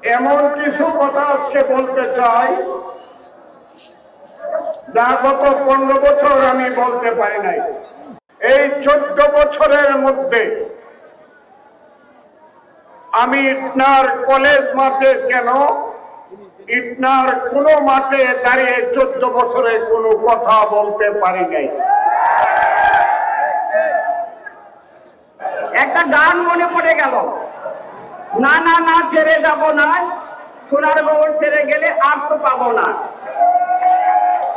এমন কিছু কথা আজকে বলতে চাই যা গত 15 বছর আমি বলতে পারি নাই। এই 14 বছরের মধ্যে আমি ইটনার কলেজ মাঠে কেন, ইটনার কোন মাঠে দাঁড়িয়ে 14 বছরে কোনো কথা বলতে পারি নাই। একটা গান মনে পড়ে গেল, না না না ছেড়ে যাব না, সোনার গোবর ছেড়ে গেলে আর তো পাবো না।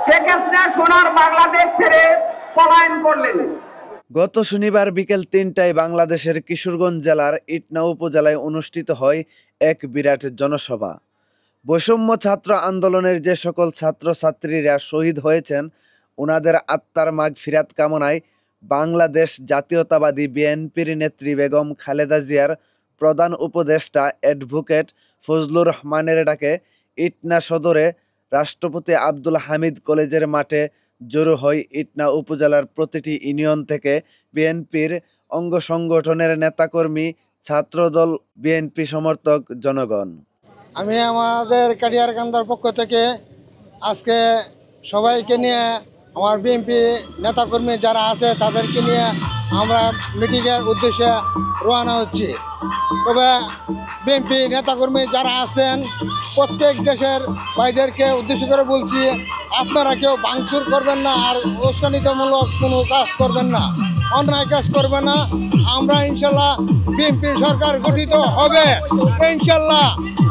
সেক্ষেত্রে সোনার বাংলাদেশ ছেড়ে পলায়ন করলেন। গত শনিবার বিকেল 3টায় বাংলাদেশের কিশোরগঞ্জ জেলার ইটনা উপজেলায় অনুষ্ঠিত হয় এক বিরাট জনসভা। বৈষম্য ছাত্র আন্দোলনের যে সকল ছাত্রছাত্রীরা শহীদ হয়েছেন ওনাদের আত্মার মাগফিরাত কামনায় বাংলাদেশ জাতীয়তাবাদী বিএনপির নেত্রী বেগম খালেদা জিয়ার প্রধান উপদেষ্টা অ্যাডভোকেট ফজলুর রহমানের ডাকে ইটনা সদরে রাষ্ট্রপতি আব্দুল হামিদ কলেজের মাঠে জড়ো হয় ইটনা উপজেলার প্রতিটি ইউনিয়ন থেকে বিএনপির অঙ্গ সংগঠনের নেতাকর্মী, ছাত্রদল, বিএনপি সমর্থক জনগণ। আমি আমাদের কাটিয়ারকান্দার পক্ষ থেকে আজকে সবাইকে নিয়ে আমার বিএনপি নেতাকর্মী যারা আছে তাদেরকে নিয়ে আমরা মিটিংয়ের উদ্দেশ্যে রওনা হচ্ছি। তবে বিএনপি নেতাকর্মী যারা আছেন প্রত্যেক দেশের ভাইদেরকে উদ্দেশ্য করে বলছি, আপনারা কেউ ভাঙচুর করবেন না, আর উস্কানিতামূলক কোনো কাজ করবেন না, অন্যায় কাজ করবেন না। আমরা ইনশাল্লাহ বিএনপি সরকার গঠিত হবে, ইনশাল্লাহ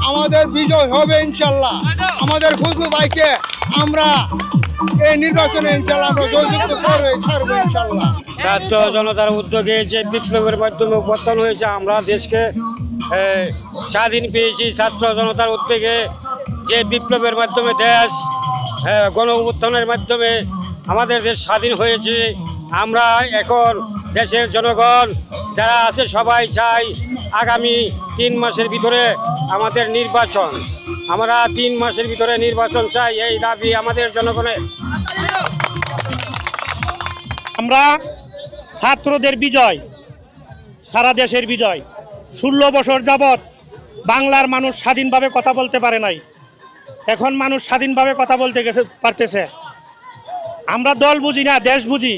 আমাদের বিজয় হবে, ইনশাল্লাহ আমাদের ফজলু ভাইকে আমরা এই নির্বাচনে ইনশাল্লাহ আমরা জয়যুক্ত করে ছাড়বো ইনশাল্লাহ। ছাত্র জনতার উদ্যোগে যে বিপ্লবের মাধ্যমে পতন হয়েছে, আমরা দেশকে স্বাধীন পেয়েছি। ছাত্র জনতার উদ্যোগে যে বিপ্লবের মাধ্যমে দেশ গণ অভ্যুত্থানের মাধ্যমে আমাদের দেশ স্বাধীন হয়েছে। আমরা এখন দেশের জনগণ যারা আছে সবাই চাই আগামী 3 মাসের ভিতরে আমাদের নির্বাচন। আমরা 3 মাসের ভিতরে নির্বাচন চাই, এই দাবি আমাদের জনগণের। আমরা ছাত্রদের বিজয়, সারা দেশের বিজয়। 16 বছর যাবৎ বাংলার মানুষ স্বাধীনভাবে কথা বলতে পারে নাই, এখন মানুষ স্বাধীনভাবে কথা বলতে পারতেছে। আমরা দল বুঝি না, দেশ বুঝি।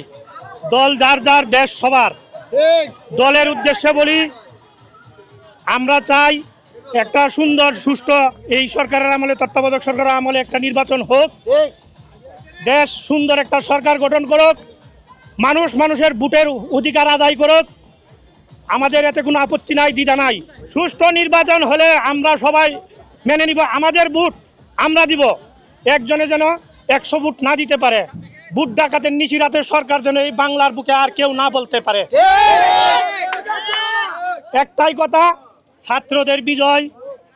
দল যার যার, দেশ সবার। দলের উদ্দেশ্যে বলি, আমরা চাই একটা সুন্দর সুষ্ঠু এই সরকারের আমলে, তত্ত্বাবধায়ক সরকারের আমলে একটা নির্বাচন হোক, দেশ সুন্দর একটা সরকার গঠন করুক, মানুষ মানুষের ভোটের অধিকার আদায় করুক। আমাদের এতে কোনো আপত্তি নাই, দ্বিধা নাই। সুষ্ঠু নির্বাচন হলে আমরা সবাই মেনে নিব। আমাদের ভোট আমরা দিব, একজনে যেন 100 ভোট না দিতে পারে। ভোট ডাকাতের নিশিরাতের সরকার যেন এই বাংলার বুকে আর কেউ না বলতে পারে। একটাই কথা, ছাত্রদের বিজয়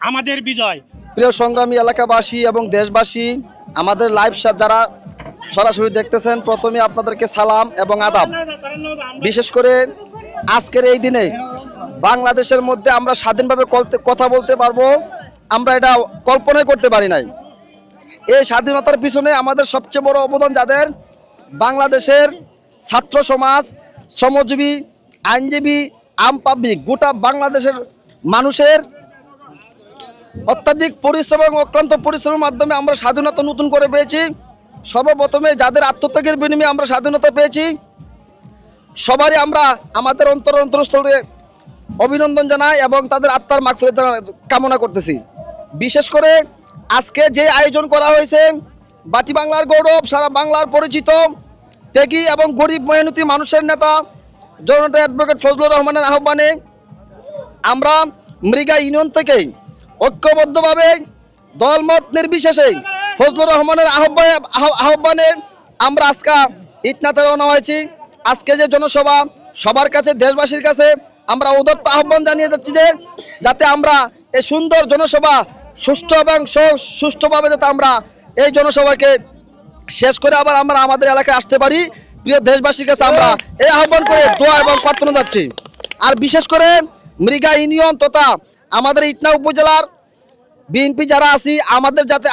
আমাদের বিজয়। প্রিয় সংগ্রামী এলাকাবাসী এবং দেশবাসী, আমাদের লাইভ যারা সরাসরি দেখতেছেন, প্রথমে আপনাদেরকে সালাম এবং আদাব। বিশেষ করে আজকের এই দিনে বাংলাদেশের মধ্যে আমরা স্বাধীনভাবে কথা বলতে পারবো, আমরা এটা কল্পনাই করতে পারি নাই। এই স্বাধীনতার পিছনে আমাদের সবচেয়ে বড় অবদান যাদের, বাংলাদেশের ছাত্র সমাজ, শ্রমজীবী, আইনজীবী, আম পাবলিক, গোটা বাংলাদেশের মানুষের অত্যাধিক পরিশ্রম এবং অক্লান্ত পরিশ্রমের মাধ্যমে আমরা স্বাধীনতা নতুন করে পেয়েছি। সর্বপ্রথমে যাদের আত্মত্যাগের বিনিময়ে আমরা স্বাধীনতা পেয়েছি, সবারই আমরা আমাদের অন্তরস্থলে অভিনন্দন জানাই এবং তাদের আত্মার মাগফিরাত কামনা করতেছি। বিশেষ করে আজকে যে আয়োজন করা হয়েছে, বাটি বাংলার গৌরব, সারা বাংলার পরিচিত ত্যাগী এবং গরিব মেহনতি মানুষের নেতা জননেতা অ্যাডভোকেট ফজলুর রহমানের আহ্বানে আমরা মৃগা ইউনিয়ন থেকে ঐক্যবদ্ধভাবে দলমত নির্বিশেষে ফজলুর রহমানের আহ্বানে আমরা আজকে ইটনাতে রওনা হয়েছি। আজকে যে জনসভা, সবার কাছে, দেশবাসীর কাছে আমরা উদাত্ত আহ্বান জানিয়ে যাচ্ছি যে যাতে আমরা এই সুন্দর জনসভা সুষ্ঠু এবং সুষ্ঠুভাবে যাতে আমরা এই জনসভাকে শেষ করে আবার আমরা আমাদের এলাকায় আসতে পারি। প্রিয় দেশবাসীর কাছে আমরা এই আহ্বান করে দোয়া এবং প্রার্থনা যাচ্ছি। আর বিশেষ করে মৃগা ইউনিয়ন তথা আমাদের ইটনা উপজেলার বিএনপি যারা আছি, আমাদের যাতে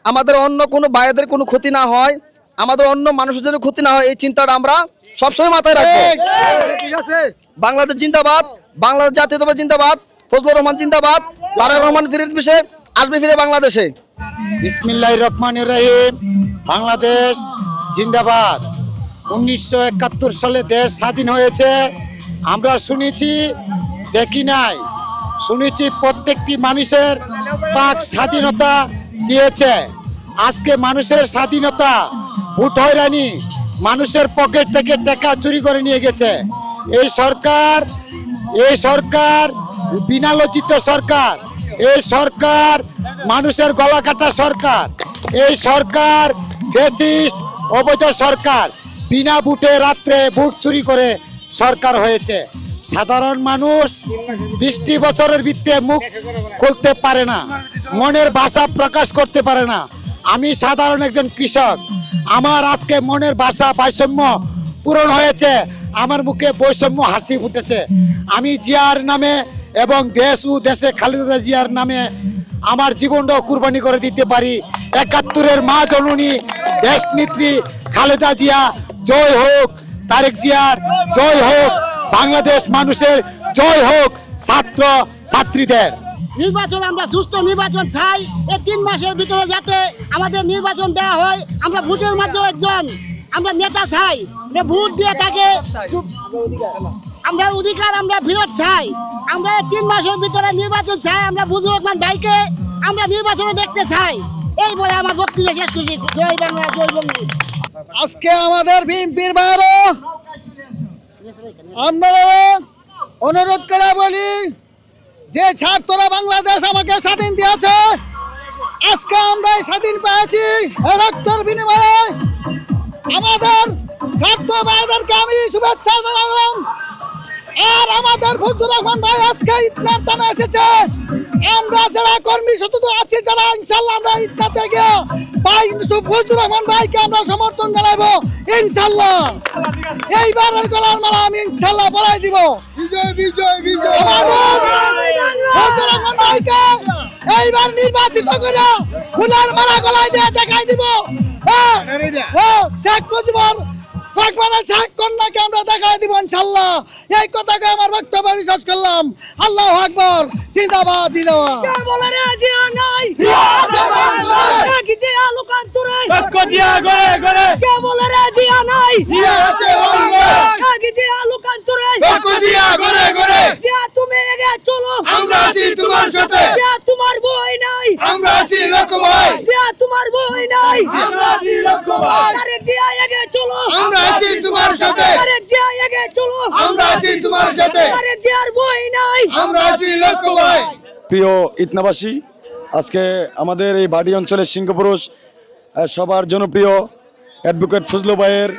আমাদের অন্য কোনো ভাইদের কোনো ক্ষতি না হয়, আমাদের অন্য মানুষের যেন ক্ষতি না হয়, এই চিন্তাটা আমরা সবসময় মাথায় রাখবো। বাংলাদেশ জিন্দাবাদ, বাংলাদেশ জাতীয়তাবাদ জিন্দাবাদ, ফজলুর রহমান জিন্দাবাদ, তারেক রহমান ফিরে আসবে ফিরে বাংলাদেশে। বিসমিল্লাহির রহমানির রহিম। বাংলাদেশ জিন্দাবাদ। 1971 সালে দেশ স্বাধীন হয়েছে। আমরা শুনেছি, দেখি নাই, শুনেছি প্রত্যেকটি মানুষের পাক স্বাধীনতা দিয়েছে। আজকে মানুষের স্বাধীনতা ভোট হয়রানি, মানুষের পকেট থেকে টাকা চুরি করে নিয়ে গেছে এই সরকার বিনা লজ্জিত সরকার। এই সরকার মানুষের গলা কাটা সরকার। এই সরকার ফ্যাসিস্ট অবৈধ সরকার। বিনা ভোটে রাত্রে ভোট চুরি করে সরকার হয়েছে। সাধারণ মানুষ 20 বছরের ভিতরে মুখ খুলতে পারে না, মনের ভাষা প্রকাশ করতে পারে না। আমি সাধারণ একজন কৃষক, আমার আজকে মনের ভাষা বৈষম্য পূরণ হয়েছে, আমার মুখে বৈষম্য হাসি ফুটেছে। আমি জিয়ার নামে এবং দেশ ও দেশে খালেদা জিয়ার নামে আমার জীবনটাও কুরবানি করে দিতে পারি। 71-এর মা জননী দেশনেত্রী খালেদা জিয়া জয় হোক, তারেক জিয়ার জয় হোক, বাংলাদেশ মানুষের জয় হোক, ছাত্র ছাত্রীদের। নির্বাচন আমরা সুস্থ নির্বাচন চাই। এই 3 মাসের ভিতরে যাতে আমাদের নির্বাচন দেওয়া হয়। আমরা ভোটের মাধ্যমে আমরা নেতা চাই, ভোট দিয়ে থাকে আমরা অধিকার আমরা ফেরত চাই। আমরা 3 মাসের ভিতরে নির্বাচন চাই। আমরা বুঝু রহমান ভাইকে আমরা নির্বাচনে দেখতে চাই। এই বলে আমার বক্তব্য শেষ করছি। জয় বাংলা, জয় বঙ্গ। আজকে আমাদের বিএনপির বাইরে আমরা অনুরোধ করে বলি যে ছাত্ররা বাংলাদেশ আমাকে স্বাধীন দিয়েছে, আজকে আমরা স্বাধীন পেয়েছি রক্তের বিনিময়ে। আমাদের ছাত্র ভাইদেরকে আমি শুভেচ্ছা জানালাম। আর আমাদের ফজলুর রহমান ভাই আজকে ইতনার থানা এসেছে। আমরা যারা কর্মী শত আছি, যারা ইনশাল্লাহ আমরা ইতনা থেকে ভাই ফজলুর রহমান ভাইকে আমরা সমর্থন জানাবো ইনশাল্লাহ। এইবারের গলার মালা আমি ইনশাল্লাহ পরাই দিব। ফজলুর রহমান ভাইকে এইবার নির্বাচিত করে ফুলের মালা গলায় দিয়ে দেখাই দিব। শেখ মুজিবুর রহমানের শেখ কন্যাকে আমরা দেখাই দিব ইনশাল্লাহ। এই কথাকে আমার বক্তব্য বিশ্বাস করলাম। আল্লাহু আকবার, জিন্দাবাদ, জিন্দাবাদ। তোমার বই নাই, আমরা আছি লক্ষ্য ভাই। তোমার বই নাই, আমরা আছি লক্ষ্য ভাই। আরেক জিয়া আগে চলো, আমরা আছি তোমার সাথে। আরেক জিয়া আগে চলো, আমরা আছি তোমার সাথে। আরেক জিয়ার বই নাই, আমরা আছি লক্ষ্য ভাই। প্রিয় ইতনাবাসী, আজকে আমাদের এই বাড়ি অঞ্চলের সিংহপুরুষ সবার জনপ্রিয় অ্যাডভোকেট ফজলু ভাইয়ের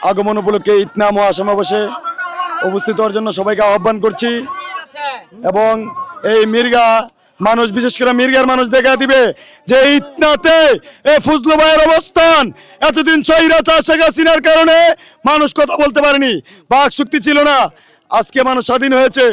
আগমন উপলক্ষে ইতনা মহাসমাবেশে উপস্থিত হওয়ার জন্য সবাইকে আহ্বান করছি। এবং এই মির্গা মানুষ, বিশেষ করে মির্গার মানুষ দেখা দিবে যে ইতনাতে এই ফজলু ভাইয়ের অবস্থান। এতদিন স্বৈরাচার শেখ হাসিনার কারণে মানুষ কথা বলতে পারেনি, বাক শক্তি ছিল না। আজকে মানুষ স্বাধীন হয়েছে।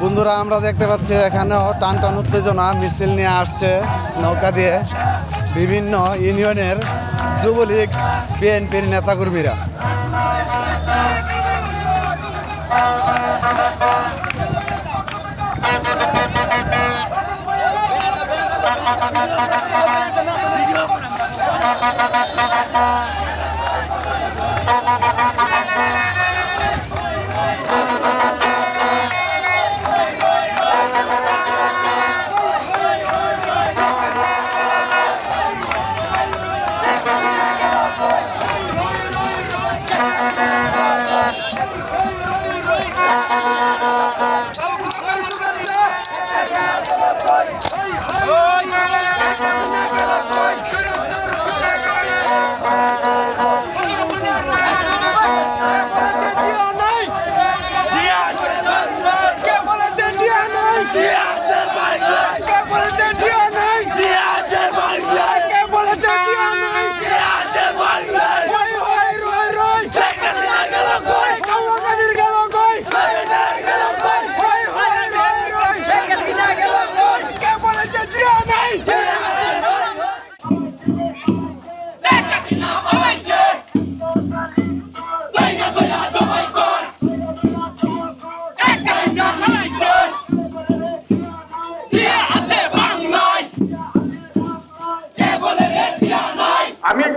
বন্ধুরা, আমরা দেখতে পাচ্ছি এখানেও টান টান উত্তেজনা মিছিল নিয়ে আসছে নৌকা দিয়ে বিভিন্ন ইউনিয়নের যুবলীগ বিএনপির নেতাকর্মীরা।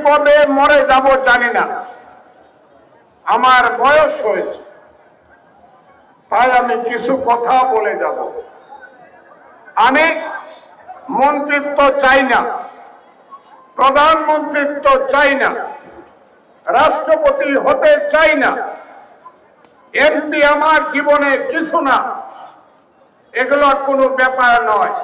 কবে মরে যাব জানি না, আমার বয়স হয়েছে, তাই আমি কিছু কথা বলে যাব। আমি মন্ত্রিত্ব চাই না, প্রধানমন্ত্রিত্ব চাই না, রাষ্ট্রপতি হতে চাই না, এমপি আমার জীবনে কিছু না, এগুলো কোনো ব্যাপার নয়।